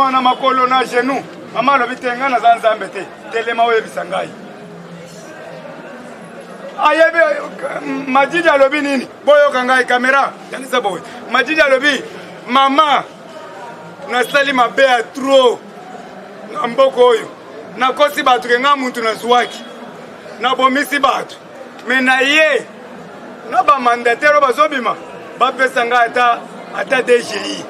na makolo na genou mama lobi tenga na zanzambe te telema oye bisangai ayebe Majidi alobi nini boyo kangai kamera yanisa boy Majidi alobi mama na sali mabe ya trop na mboko oyo na kosi batu kenga muntu na zwaki na bomisi batu mena ye na ba mandatero bazobima ba pesa nga ata DGI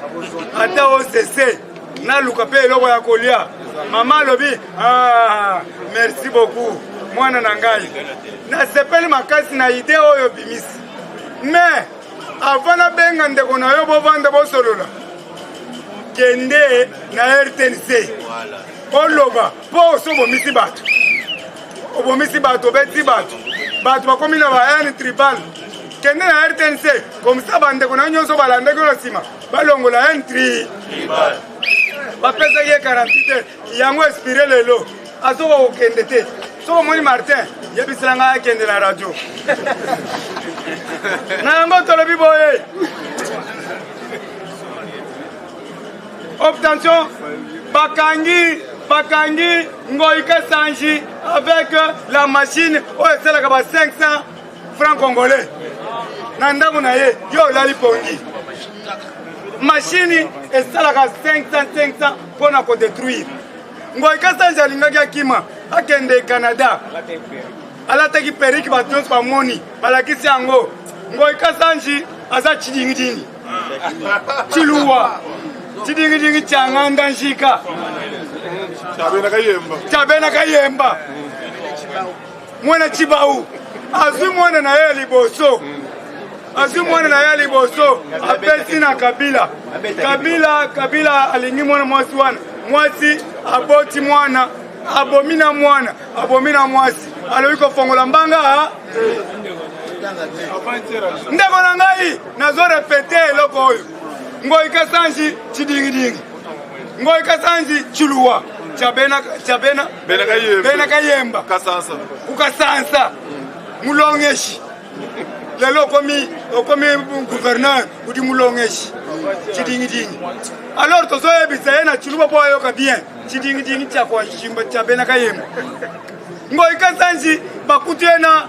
ata OCC na luka pe eloko ya kolia mama lobi merci beaucoup mwana na ngai na sepeli makasi na ide oyo bimisi mais avant na benga ndeko na yo bovanda bosolola kende na RTNC oloba po so bomisi batu obomisi batu beti batu bakomi na ba yani tribal kende na RTNC comme ça bandeko na nyonso balande ko sima balongola un tribal bapesa ye 48 yango inspiré lelo azoko kende te so moni Martin yebisilanga kende na radio na yango tolobi boye obtention bakangi ngoika sanji avec la machine oyo ba 500 francs congolais na ndako na ye yo lali pongi machine esalaka 500 pona ko détruire ngoika sanji alingaki akima akende Canada alataki periki batonso bamoni balakisi yango ngoika sanji aza chidingidingi chiluwa chidingidingi changanda nshika chabena kayemba mwana chibau azwi mwana na ye liboso apesi na Kabila alingi mwana mwasi wana mwasi aboti mwana abomina mwasi alobi kofongola mbanga ndeko na ngai nazo repete eloko oyo ngoika sanji chidingidingi ngoika sanji chuluwa bena kayemba kukasansa mulongeshi lelo okomi gouverneur udi mulongeshi chidingidingi alors tozoyebisa ye na chuluwa po ayoka bien chidingidingi cha bena kayemba ngoika sanji bakutu ye na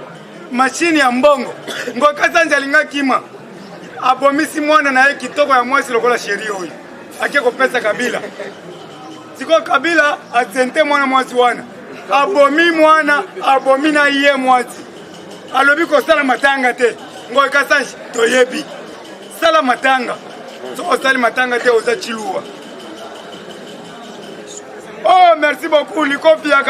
mashini ya mbongo ngoika sanji alinga kima abomisi mwana na ye kitoko ya mwasi lokola sheri oyo ake kopesa Kabila siko Kabila asente mwana mwasi wana abomi na ye mwasi alobi kosala matanga te ngoika sanji toyebi sala matanga so osali matanga te oza chiluwa oh merci beaucoup likofi ya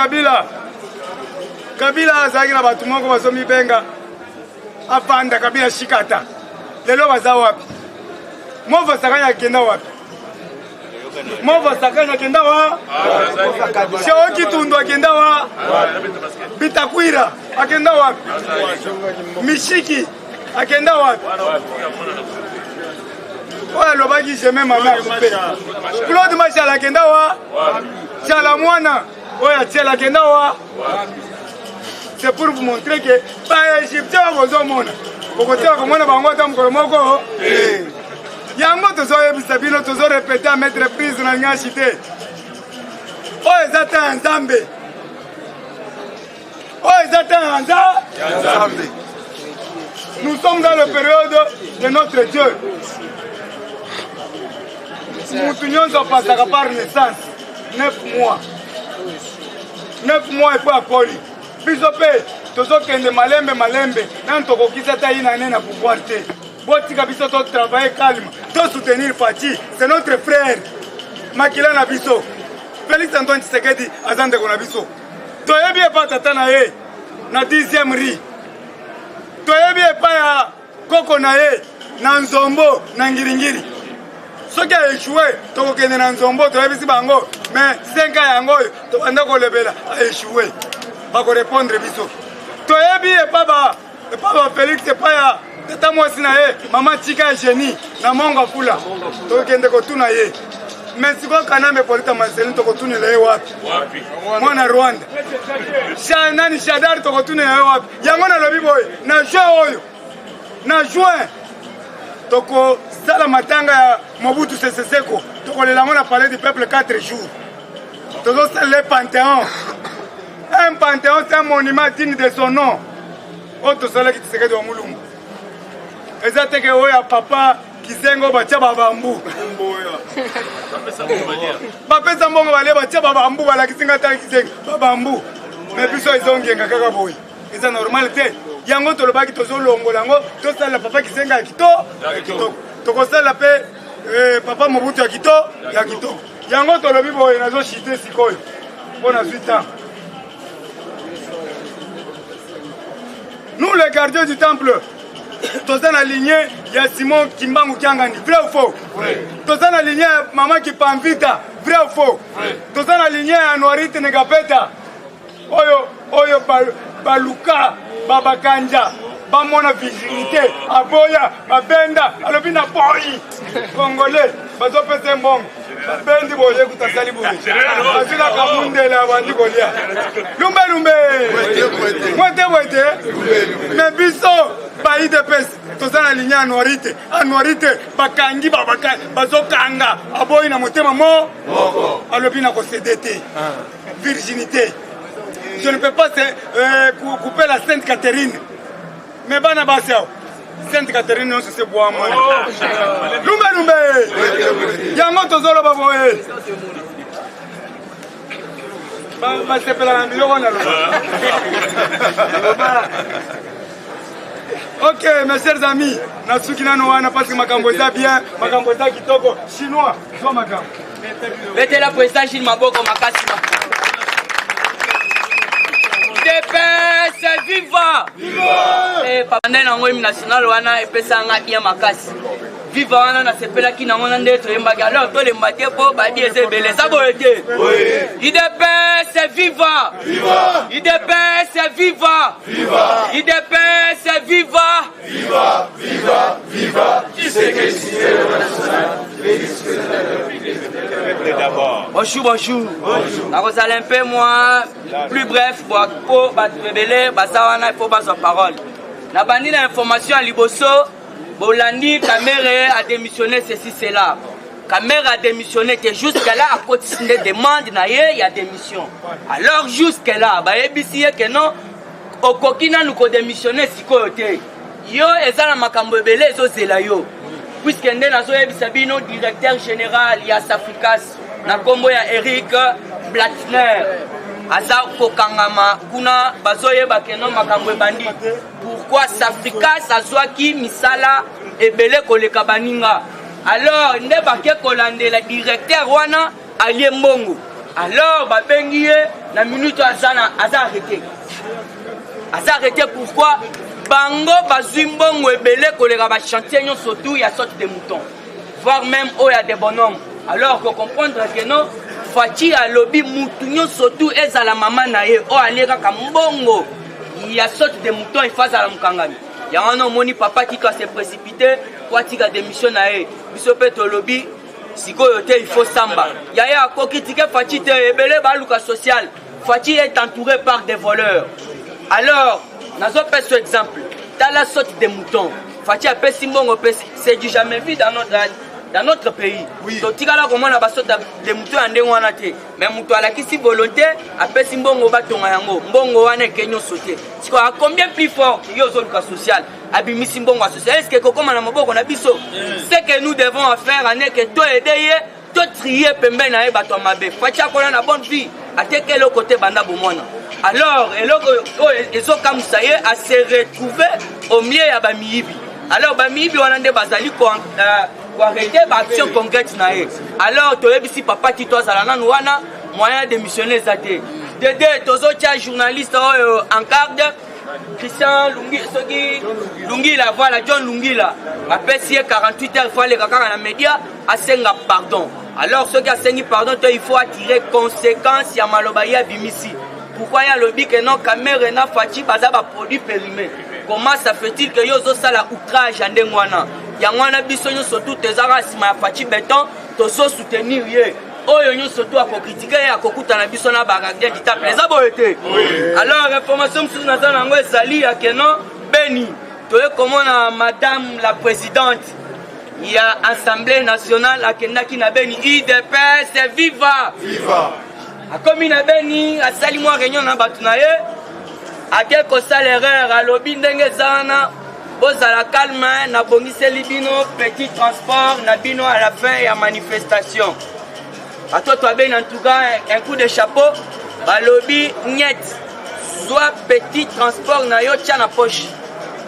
Kabila azalaki na batu moko bazomi benga afanda Kabila shikata lelo baza wapi mova sakanya akenda wapi Shaoki Tundu akenda wa Bitakwira akenda wapi Mishiki akenda wapi oya lobaki jeme mama coupe Claude Machala akenda wa Chala mwana oya Chala akenda wa c'est pour vous montrer que ba Egypte bazomona bokotea komona bango ata mukolo moko yango tozoyebisa bino tozorepete à mettre prise na nyashi te oyo eza ta ya Nzambe nous sommes dans la période de notre Dieu mutu nyonso apasaka par naissance 9 mois epo akoli biso mpe tozokende malembe nani tokokisa ta ye na ne na pouvoir te botika biso to travailler calme to soutenir Fachi c'est notre frère makila na biso Félix Antoine Tshisekedi azande ko na biso toyebi epa tata na ye na 10e ri toyebi epa ya koko na ye na Nzombo na Ngiringiri soki a échoué tokokende na Nzombo toyebisi bango mais 5 ans yango tobanda kolebela a échoué bako répondre biso toyebi epa ba Félix epa ya tata mwasi na ye mama tika Génie na monga fula tokende kotuna ye mais siko Kanambe Polita Marcelin tokotunela ye wapi mwana Rwanda nani Shadari tokotunela ye wapi yango na lobi boye na juin toko sala matanga ya Mobutu Sese Seko on a parlé du peuple 4 jours. Tous le Panthéon. Un Panthéon, c'est un monument digne de son nom. Autre soleil qui te serait de Moulum. Et ça, c'est que oui, papa qui s'est engagé à Babambou. Papa s'est engagé à Babambou, voilà qui s'est engagé à Babambou. Mais puis ils ont gagné à Boy. Et c'est normal. Yango to le baki to zolo ngolango to sala papa qui s'est engagé à Kito. To kosala pe papa Mobutu ya Kito, ya Kito. Yango to le bibo inazo chité sikoyo. On a 8 ans. Nous les gardiens du temple, tous en aligné, il y a Simon Kimbangu Kiangani, vrai ou faux? Tous en aligné, maman qui pambita, vrai ou faux? Tous en aligné, Anouarite Negapeta, Oyo Baluka, Babakanja, Bamona Vigilité, Aboya, Babenda, Alobina Boy, Congolais, Bazo Pesembong. Bendi boye kutasali boye. Asila kamunde la bandi golia. Lumbe. Mwete. Mais biso ba IDPS tozana ligne anuarite bakangi babaka bazokanga aboyi na motema mo alobi na ko CDT. Virginité. Je ne peux pas couper la Sainte Catherine. Mais bana basao. Sainte Catherine non se boit moi. Lumbe. Yango tozolo baboye. Ba sepela na biloko na lo. Ok, mes chers amis, nasuki nano wana parce que makambo eza bien, makambo eza kitoko chinois, so makambo. Betela président Gilles Maboko makasi. DPS viva! Eh papa na ngoi national wana epesanga bien makasi. Viva wana na sepela ki na ngona ndeto yembaka alors to le maté po ba bi ezebele sa boyete. IDPS viva! Viva! IDPS viva! Viva! IDPS viva! Viva! Qui c'est que Bonjour. Nakozala un peu moins plus bref pour batrebele basawana il faut baso parole. Na bandi na information à Liboso, Bolandi Kamere a démissionné ceci cela. Kamere a démissionné que jusqu'à là à côté des demandes na il y a démission. Alors jusqu'à là ba ebisi que non okokina nous ko démissionner sikoyote. Yo ezala makambo ebele ezozela yo. Puisque nde nazo yebisa bino directeur général ya Safricas na kombo ya Eric Blattner aza kokangama kuna bazoyeba keno makambo ebandi. Pourquoi Safricas azwaki misala ebele koleka baninga? Alors nde bake kolandela directeur wana alie mbongo. Alors babengi ye na minute azana arrêté pourquoi bango bazumbongo ebele koleka ba chantier nyon surtout ya sorte de mouton voire même oh ya des bonhommes. Alors que comprendre que non Fati a lobby mouton surtout ezala mama na ye o aleka ka mbongo ya sorte de mouton face à la mukangani ya wana moni papa qui doit se précipiter kwa tika démission na ye biso pe to lobby sikoyo te il faut samba ya ko critiquer Fati te ebele ba luka social. Fati est entouré par des voleurs. Alors nazo pe ce exemple dans la sorte de mouton Fati a pesi mbongo pesi c'est du jamais vu dans notre pays. Donc tigala comment na baso de mouton ande wana te mais mouton ala kisi volonté a pesi mbongo batonga yango mbongo wana kenyo sauter siko a combien plus fort yo zoluka social abimisi mbongo social est-ce que kokoma na maboko na biso c'est que nous devons faire ane que to aider to trier pembe na e bato mabe Fati akona na bonne vie ateke le côté banda bomona. Alors ezo kamusaye a se retrouver au milieu ya bamiyibi. Alors bamiyibi wana nde bazali ko arrêter ba action concrète na ye. Alors toyebisi papa ti tozala nanu wana moyen de missionner zate. Dede tozo tia journaliste en garde Christian Lungi la voilà John Lungi la apesi 48 heures fois les kaka na média asenga pardon. Alors ceux qui asengi pardon il faut attirer conséquences ya maloba ya bimisi. Pourquoi il y a le lobby que non caméra na Fati baza ba produit périmé? Comment ça fait-il que yo zo sala outrage ande ngwana? Ya ngwana biso nyo surtout tezara sima ya Fati béton to so soutenir ye. Oyo nyo surtout a ko critiquer ya ko kutana biso na ba gardien du temple. Les aboyete. Alors information sur na za ngo ezali ya que non Beni. To comment na madame la présidente il y a Assemblée nationale à Kendaki Nabeni, IDPS, viva! Viva! A comme Nabeni, à Salimwa Réunion na Batunaye, à quelques salaires, à l'Obindenge Zana, à la calme, na bongise libino, petit transport, nabino à la fin et à manifestation. À toi, tu as bien en tout cas un coup de chapeau, à lobby net, soit petit transport na yo tcha na poche.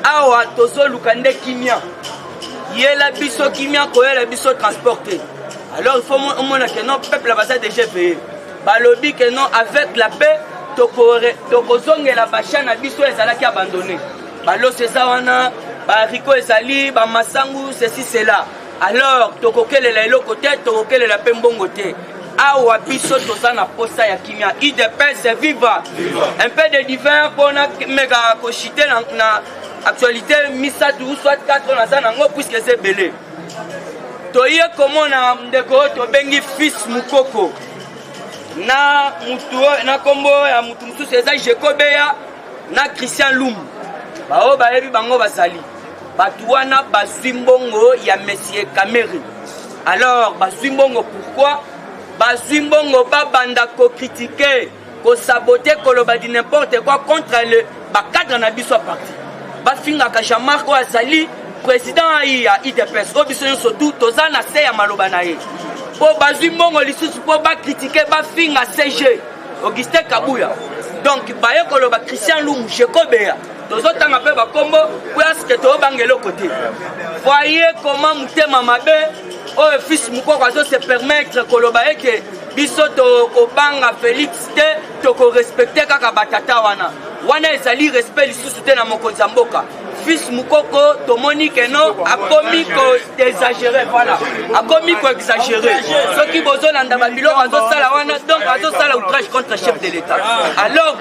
Awa tozo lukande kimia. Yé la biso kimia ko la biso transporté. Alors il faut au moins que non peuple va déjà payer. Ba lobby que non avec la paix tokozonge la bacha na biso ezala ki abandonné. Ba lo sezawana, ba riko ezali, ba masangu ceci cela. Alors tokokele la eloko te, tokokele la pembongo te. Awa biso tozana posa ya kimia. IDPS viva. Un peu de divers pour na mega kochite na actualité misatu soit 4 na zanango puisque c'est belé. Toye comment na ndeko to bengi fils mukoko. Na mutu na kombo ya mutu mutu seza Jekobeya na Christian Lum. Bao ba yebi bango basali. Batu wana bazwimbongo ya Monsieur Kameri. Alors bazwimbongo pourquoi? Bazwimbongo ba banda ko critiquer, ko saboter, ko loba di n'importe quoi contre le ba cadre na biso parti. Bafinga ka Jean-Marc Azali président ya IDPS obiso nso tout tozana se ya maloba na ye po bazwi mbongo lisusu po ba critiquer bafinga CG Augustin Kabuya donc baye koloba Christian Lumu Jekobeya tozotanga pe bakombo parce to bangelo côté voyez comment mutema mabe o fils mukoko azo se permettre koloba eke biso to kobanga Félix te to ko respecter kaka batata wana ezali respect lisusu te na mokonzi ya mboka fils mukoko tomoni ke no akomi ko exagérer voilà akomi ko exagérer soki bozolanda babiloko azosala wana donc azosala outrage contre chef de l'état alors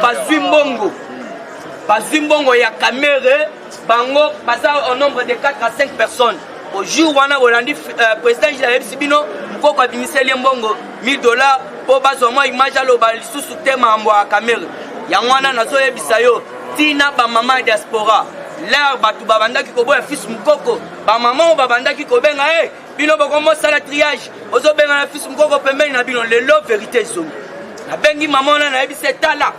bazwi mbongo ya Kamere bango baza au nombre de 4 à 5 personnes au jour wana olandi président Jair Sibino mukoko abimiseli mbongo $1000 po bazwa mwa image aloba lisusu te mambo ya Kamere yangwana nazoyebisa yo tina ba mama diaspora l'air batu babandaki koboya fils mukoko ba mama babandaki kobenga bino bokomo sala triage ozo benga na fils mukoko pembeni na bino lelo vérité zo na bengi mama na yebisa tala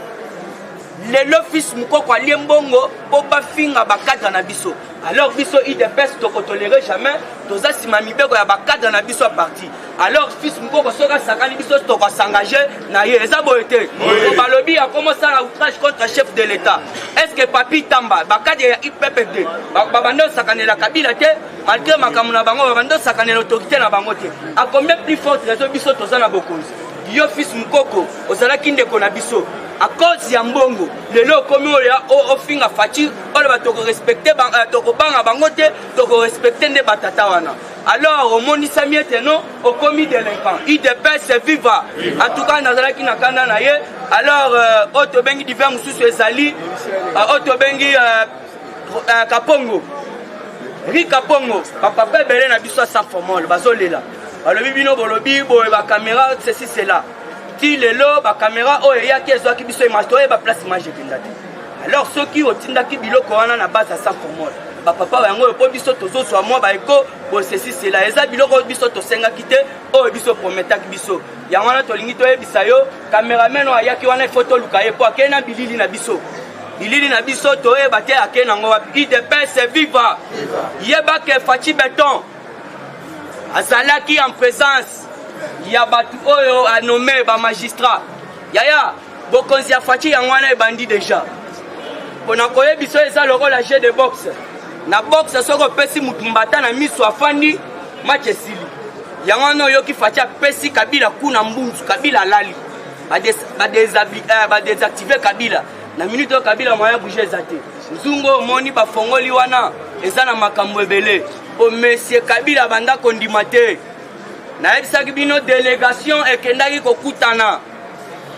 lelo fils mukoko ali mbongo po bafinga bakadra na biso alors biso IDPS to tolérer jamais toza sima mibeko ya bakadra na biso parti alors fils mukoko soka sakani biso to ko s'engager na ye eza boyete ko balobi a commencé à outrage contre chef de l'état est-ce que papi tamba bakadra ya IPPD babando sakane la Kabila te malgré makamu na bango babando sakane l'autorité na bango te a combien plus forte raison biso toza na bokonzi yo fils mukoko ozala kinde ko na biso à cause ya mbongo lelo komi oya ofinga faci oyo batoko respecter toko banga bango te toko respecter nde batata wana alors omonisa miete no okomi délinquant IDPS viva en tout cas nazalaki na kanda na ye alors oto bengi divers mususu ezali oto bengi Kapongo Ri Kapongo papa belé na biso sa formol bazolela alobi bino bolobi boye ba caméra ceci cela ti lelo ba caméra oyo yaki ezwaki biso image to ba place image ekendaki alors soki otindaki biloko wana na base ya sa formol ba papa yango po biso tozozwa mwa ba eko bo ceci cela eza biloko biso tosengaki te oyo biso prometaki biso yango wana tolingi toyebisa yo cameraman oyo ayaki wana photo luka ye po akena bilili na biso toyeba te akena yango wapi IDPS viva yeba ke Faci Beton azalaki en présence ya batu oyo a nommé ba magistrat yaya bokonzi ya Faci yango wana ebandi déjà pona koyebiso eza lokola jeu de boxe na boxe soko pesi mutu mbata na miso afandi match esili yango wana oyoki Faci apesi Kabila kuna mbunzu Kabila alali ba désactiver Kabila na minute oyo Kabila moya bouger eza te nzungo omoni bafongoli wana eza na makambo ebele o monsieur Kabila banda kondima te nayebisaki bino délégation ekendaki kokutana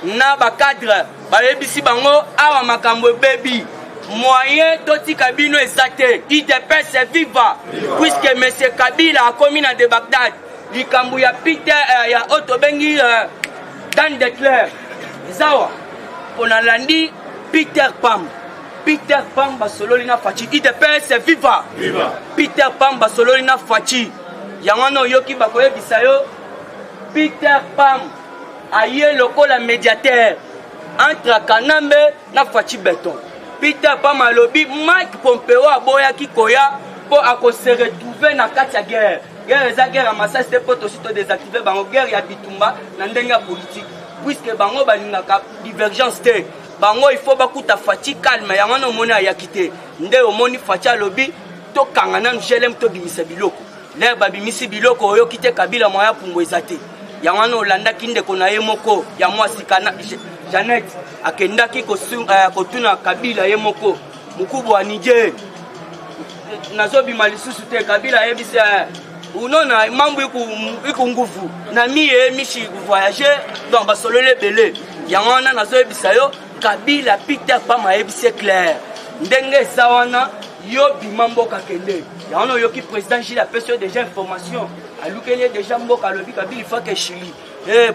na bakadre bayebisi bango awa makambo ebebi moyen totika bino eza te IDPS viva puisque monsieur Kabila akomi na de Bagdad likambo ya Peter ya otobengi Dan de Clerc ezawa mpona landi Peter Pam basololi na Faci IDPS viva Peter Pam basololi na Faci yango yoki bakoyebisa yo Peter Pam aye lokola médiateur entre Kanambe na Fachi Beton. Peter Pam alobi Mike Pompeo aboyaki koya po akose retrouver na kati ya guerre. Guerre eza guerre amasa c'était pour aussi to désactiver bango guerre ya bitumba na ndenge ya politique. Puisque bango balingaka divergence te. Bango il faut bakuta Fachi calme yango no mona ya kité. Nde omoni Fachi alobi to kangana njelem to bimisa biloko. L'air babimisi biloko oyo kite Kabila moya pungo ezate. Yango no landa kinde kona ye moko ya mwasi kana Janet akendaki kotuna Kabila ye moko mukubwa wa Niger. Nazobima lisusu te Kabila yebisa unona mambo iku nguvu na miye mishi voyager donc basolole belé yango na nazoyebisa yo Kabila Peter Pam ayebise clair ndenge zawana yo bimamboka kende yango yo ki président Gilles a fait déjà information alukeli déjà mboka lobi Kabila il faut que Chili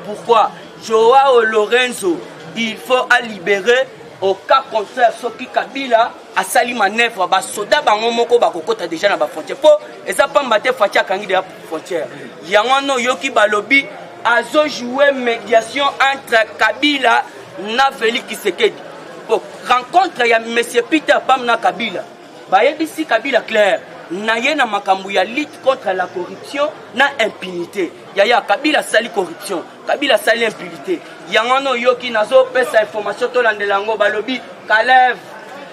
pourquoi Joao Lorenzo il faut à libérer au cas contraire ce qui Kabila a sali manœuvre ba soda bango moko bakokota déjà na ba frontière po eza pas mate Fachi akangi de la frontière yango no yoki balobi azo jouer médiation entre Kabila na Félix Tshisekedi po rencontre ya monsieur Peter Pam na Kabila ba yebisi Kabila clair na ye na makambu ya lutte contre la corruption na impunité ya Kabila sali corruption Kabila sali impunité yango no yoki nazo pesa information to landelango balobi Kalev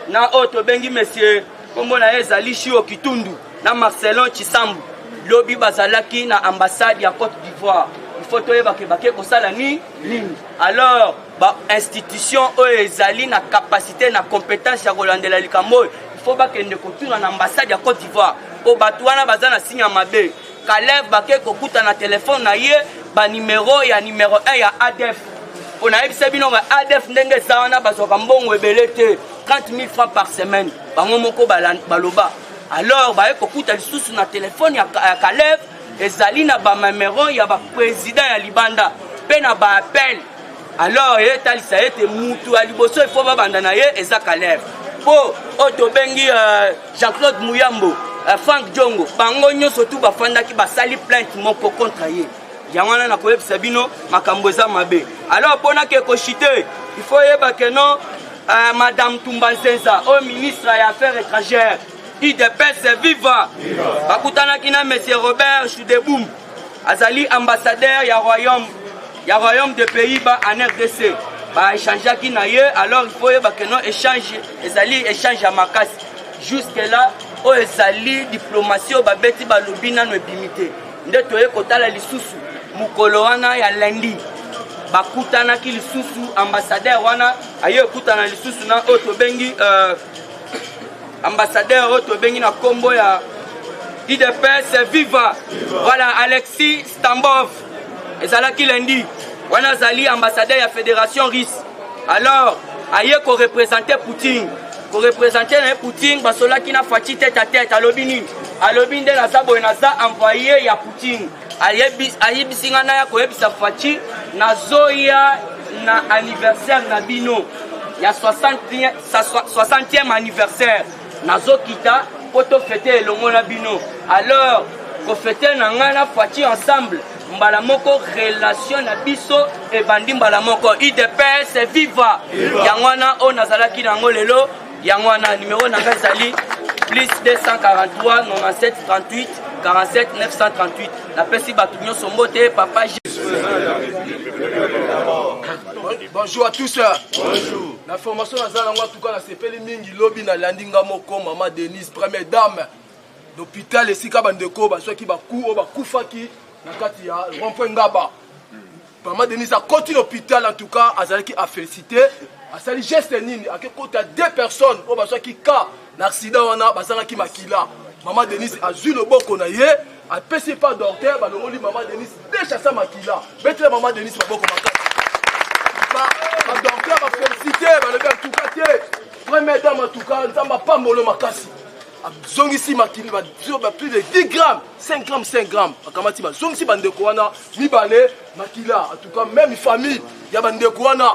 na auto bengi monsieur kombo na ezali Shio Kitundu na Marcelon Chisambu lobi bazalaki na ambassade ya Côte d'Ivoire il faut toyeba ke bake kosala ni ligne alors ba institution o ezali na capacité na compétence ya kolandela likambo il faut bakende kotuna na ambassade ya Côte d'Ivoire po batwana bazana sinya mabe Kalev bake kokuta na telefone na ye ba numéro 1 ya ADF on a ebisa bino ba ADF ndenge sawana bazoka mbongo ebele te 30 000 francs par semaine bango moko baloba alors ba ekokuta lisusu na telefone ya Kalev ezali na ba numéro ya ba président ya Libanda pe na ba appel alors etalisa ete mutu aliboso il faut ba banda na ye eza Kalev po oto bengi Jean-Claude Muyambo Frank Jongo bango nyonso tu bafandaki basali plainte moko contre ye yango na koyebisa bino makambo eza mabe alors pona ke kochite il faut yeba que non madame Tumba Nzenza au ministre des affaires étrangères IDPS viva bakutanaki na monsieur Robert Choudeboum azali ambassadeur ya royaume de Pays-Bas en RDC ba échangeaki na ye alors il faut yeba que non échange ezali échange ya makasi jusque là o ezali diplomatie o babeti balobi nano ebimite nde toye kotala lisusu mukolo wana ya lundi bakutanaki lisusu ambassadeur wana aye kutana lisusu na oto bengi ambassadeur oto bengi na kombo ya IDPS viva voilà Alexis Stambov ezalaki lundi wana zali ambassadeur ya fédération russe alors aye ko représenter Poutine ko représenter na Poutine basolaki na Fachi tête à tête alobi nini alobi nde na sabo na za envoyé ya Poutine ayebisinga na ya koyebisa Fachi na zoya na anniversaire na bino ya 60e anniversaire na zokita poto fêter elongo na bino alors ko fêter na nga na Fachi ensemble mbala moko relation na biso e bandi mbala moko IDPS viva yangwana o nazalaki nango lelo yangwana numéro na ngazali plus 243 97 38 47 938 la pesi batunyo sombote papa Bonjour à tous. Bonjour. La formation dans en tout cas la sepeli mingi lobby na landinga moko maman Denise première dame d'hôpital ici ka bandeko ba soki ba ku o ba kufaki na kati ya rond-point ngaba. Maman Denise a continué l'hôpital en tout cas azalaki a féliciter a sali geste nini a ke kota deux personnes o ba soki ka l'accident wana bazanga ki makila. Maman Denise a zu le boko na ye a pesi pas docteur ba longoli maman Denise déjà ça makila. Betre maman Denise ba boko makati. Le docteur a félicité, le gars tout cas, première dame en tout cas, ça m'a pas mollo ma casse. Zong ici ma kili va plus de 10 grammes, 5 grammes, 5 grammes. Akamati ma zong ici bande kouana, mi balé, ma kila. En tout cas, même famille, il y a bande kouana.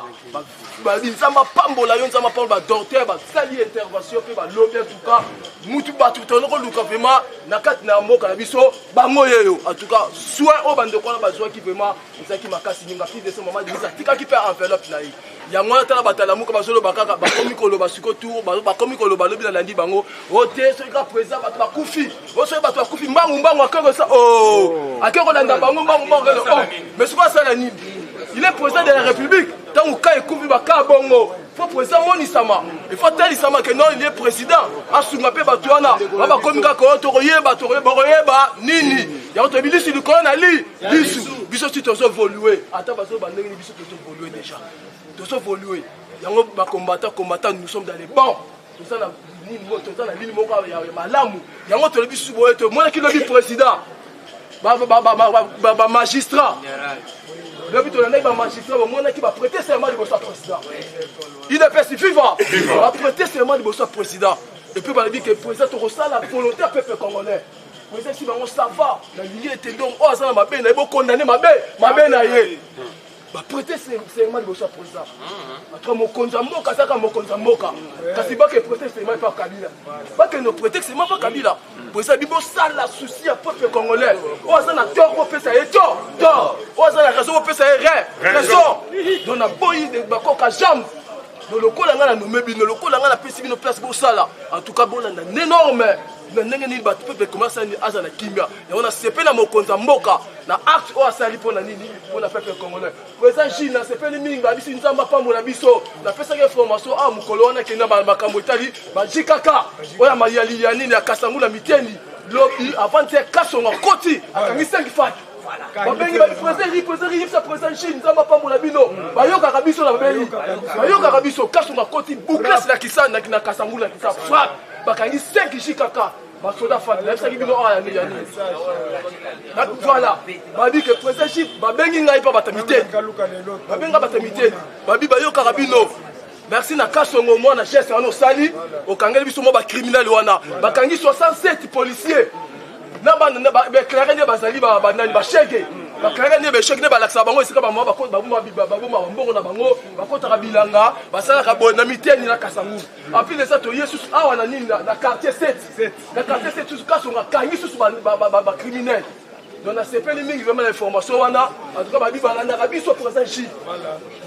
babi nzamba pambola yo nzamba pambola docteur ba sali intervention pe ba lobby en tout cas mutu batu tonoko luka vraiment na kati na mboka na biso bango yeyo en tout cas soin o bande ko na bazwa ki vraiment ezaki makasi ninga fils de ce moment de tika ki pe enveloppe na yi yango na tala batala muka bazolo bakaka ba komi ko loba siko tour ba komi ko loba lobi na landi bango ote so ka président batu ba kufi o so batu ba kufi mbangu akoko sa oh akoko na bango mbangu oh mais c'est quoi ça la nini. Il est président de la République. Tant que il couvre baka bongo, faut président monisama. Il faut tel isama que non il est président. Asungapé batouana. Baba komika ko toroyeba nini. Ya to bilisi du kon ali. Biso si to so évoluer. Ata baso bandenge ni biso to évoluer déjà. To so évoluer. Yango ba combattant nous sommes dans les bancs. Tout ça na ni moto ça na lili moko ya malamu. Yango to biso boye to mona ki lobi président. Ba magistrat. Le but de la magistrat, qui va prêter serment de votre président. Il est perçu vivant. Il va prêter serment de votre président. Et puis, il va dire que le président ressent la volonté du peuple congolais. Le président, si ça va, la ligne était donc, oh, ça m'a bien, il va condamner ma belle. Va prêter serment de votre président. Entre mon konzamboka, ça, mon konzamboka. Parce que prêter serment par Kabila. Pas que nous prêter serment par Kabila. Pour ça, il ça la souci à peuple congolais. Oh, ça n'a tort, on fait ça, et tort. Oh, ça n'a raison, on fait ça, et raison. Donc, on a beau de Bakok à jambe. Dans le coup, on a nommé, dans le coup, on a pris une place pour ça là. En tout cas, on a un énorme. On a un peuple commence à la kimia. Et on a séparé la mokonza mboka. Na acte o asali pour la nini pour la peuple congolais. Président Chine na séparé minga bisi nzamba pa mona biso. Na pesa ke formation a mukolo wana kena makambo etali ba jikaka. Oya mayali ya nini ya kasangula miteni. Lobi avant de kasonga koti akangi 5 fat. Babengi ba président Chine nzamba pa mona bino. Bayoka kabiso na babengi. Bayoka kabiso kasonga koti bouclas la kisana na kasangula kisa. Fat bakangi 5 jikaka. Basoda fan, ça qui vient voilà. Babi que président Chine, babengi ngai pa batamité. Babenga batamité. Babi bayo karabino. Merci na kasongo mo na chef ono sali, o kangeli biso mo ba criminel wana. Bakangi 67 policiers. Na ba clarer ne bazali ba nani ba chege. Ba clarer ne ba chege ne ba laksa bango esika ba mo ba ko ba mbongo na bango, ba ko ta bilanga, ba sala ka bona miteni na kasangu. Après les ça to Yesus awa na nini na quartier 7. Na quartier 7 tout cas on a kangi sous ba criminel. Donc na CP ni mingi vraiment l'information wana, en tout cas ba bi balanda ka biso président Chine.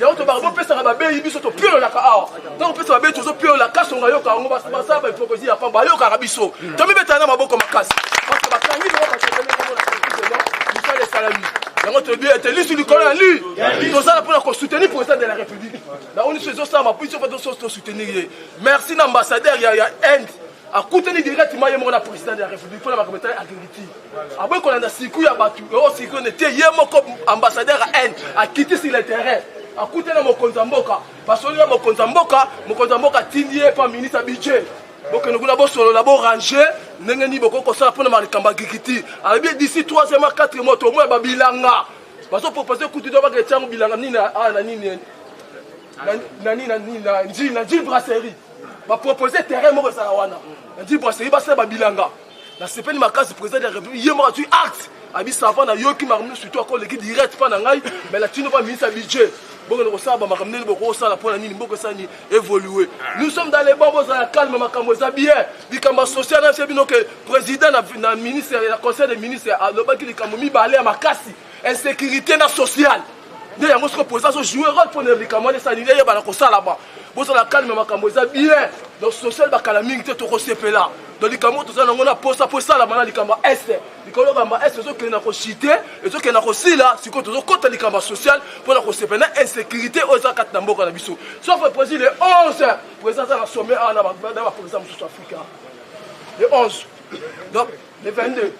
Ya to ba bo pesa ka ba be biso to pio la ka awa. Donc pesa ba be to so pio la ka songa yo ka ngo ba ça ba proposer ya pa ba yo ka biso. To mi betana maboko makasi. Parce que ba kangi no ba CP ni ko les salami. Donc tu bien été lu sur le colon lui. Tout ça pour soutenir le président de la République. Là on faisait ça ma position pas de soutenir. Merci l'ambassadeur il y a Inde. A coûter directement le président de la République pour la communauté agriculture. Après qu'on a siku ya batu, oh siku n'était yemo comme ambassadeur à Inde a quitté sur le terrain. A coûter na mokonzamboka parce que le mokonzamboka tindie pas ministre budget. Donc nous avons solo labo ranger ndenge ni boko ko ça pour na likamba agriculture. A bien d'ici 3e à 4 mois au moins babilanga. Parce que proposer coup de doigt que tiens bilanga ni na nji brasserie. Va proposer terrain mo ça wana. Nji brasserie ba ça babilanga. Na sepeli makasi président de la République yemo tu acte. Abi savant na yo ki marmu surtout encore l'équipe direct pas na ngai mais la tino pas ministre budget. Bon on ça ba makamne boko ça la pour la nini boko ça ni évoluer. Nous sommes dans les bons à calme makambo za bien. Bikamba social na c'est bino que président na ministre la conseil des ministres a le baki likambo mi balé à makasi. Insécurité na sociale. De yango se président so jouer rôle pour les likambo de sanitaire ba na ko ça là-bas. Bon ça la calme makambo za bien. Donc social ba kala mingi te to ko sepela. Donc likambo to ça na posa posa la mana likambo est. Likolo kamba est so que na ko chité et so que na ko sila siko to kota likambo social pour la ko sepela insécurité aux akat na mboka na biso. Sauf le président le 11 président ça na sommet à na président South Africa. Le 11. Donc le 22.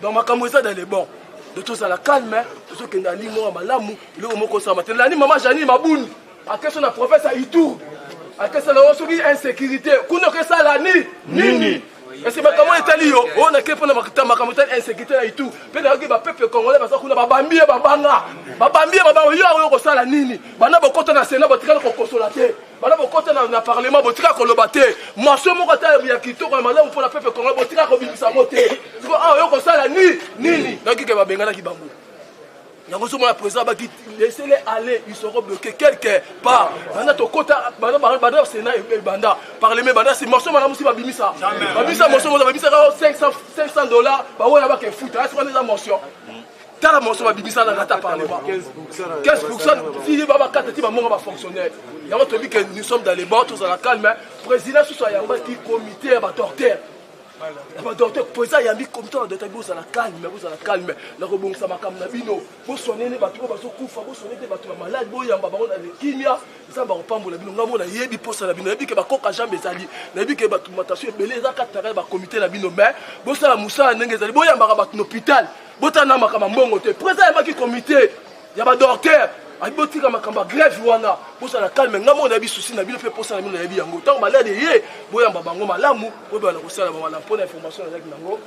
Donc makambo ça dans les bons. De tout ça la calme, de ce que na limo malamu, le moko ça matin. La ni maman Jani Maboun. À question na professeur Itou. À question la osoki insécurité. Kuno que ça la nini. Et c'est comment est allé on a quelque chose makambo insécurité na Itou. Pe na ki ba peuple congolais parce que kuna ba bambie ba banga. Ba bambie ba yo ko ça la nini. Bana ba kota na Sénat ba tika ko consolater. Bana ba kota na parlement ba tika ko lobater. Maso moko ta ya kitoko malamu pour la peuple congolais ba tika ko bimisa moté. Ah yo ko ça la nini. Na ki ke ba benga na ki bango. yango so mona président baki laissez-les aller, ils seront bloqués quelque part. Banda to kota banda Sénat et banda parlement banda c'est morceau mana musi babimisa. Babimisa morceau babimisa $500 ba oya ba ke foot, est-ce qu'on est en motion? Dans la motion babimisa na ngata parlement. 15% si baba katati ba monga ba fonctionnaire. Yango to bi que nous sommes dans les bords tous à la calme, président sous so yango ki comité ba docteur. Docteur président yambi comité de docteur vous à la calme na ko bongisa makam na bino bo sonné ba to ba so kufa bo sonné ba to malade bo yamba ba na kimia ça ba pambola bino ngamo na yebi posa na bino yebi ke ba koka jambe zali na yebi ke ba tumatation belé za katara ba comité na bino mais bo sala musa ndenge zali bo yamba ba to hôpital bo tana makama mbongo te président yamba ki comité ya ba docteur abotika makamba grève wana bosa la calme ngamo na bi souci na bino pe posa na bino na yebi yango tant malade ye bo yamba bango malamu bo ba la kosala ba malamu pour l'information na yango